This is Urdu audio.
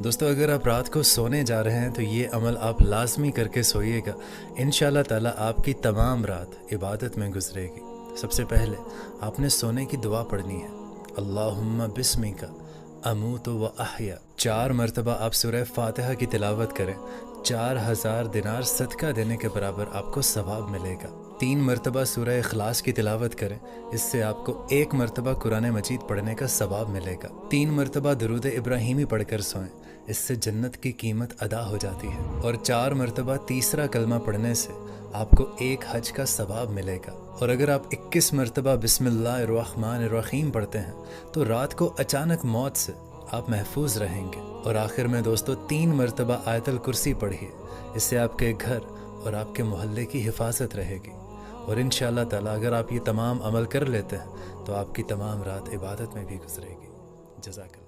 دوستو اگر آپ رات کو سونے جا رہے ہیں تو یہ عمل آپ لازمی کر کے سوئیے گا، انشاءاللہ تعالیٰ آپ کی تمام رات عبادت میں گزرے گی۔ سب سے پہلے آپ نے سونے کی دعا پڑھنی ہے، اللہم بسمک اموت و احیا۔ 4 مرتبہ آپ سورہ فاتحہ کی تلاوت کریں، 4000 دینار صدقہ دینے کے برابر آپ کو ثواب ملے گا۔ 3 مرتبہ سورہ اخلاص کی تلاوت کریں، اس سے آپ کو 1 مرتبہ قرآن مجید پڑھنے کا ثواب ملے گا۔ 3 مرتبہ درود ابراہیمی پڑھ کر سوئیں، اس سے جنت کی قیمت ادا ہو جاتی ہے۔ اور 4 مرتبہ تیسرا کلمہ پڑھنے سے آپ کو 1 حج کا ثواب ملے گا۔ اور اگر آپ 21 مرتبہ بسم اللہ الرحمن الرحیم پڑھتے ہیں تو رات کو اچانک موت سے آپ محفوظ رہیں گے۔ اور آخر میں دوستو 3 مرتبہ آیت الکرسی پڑھیے، اس سے آپ کے گھر اور آپ کے محلے کی حفاظت رہے گی۔ اور انشاءاللہ تعالیٰ اگر آپ یہ تمام عمل کر لیتے ہیں تو آپ کی تمام رات عبادت میں بھی گزرے گی۔ جزاک اللہ۔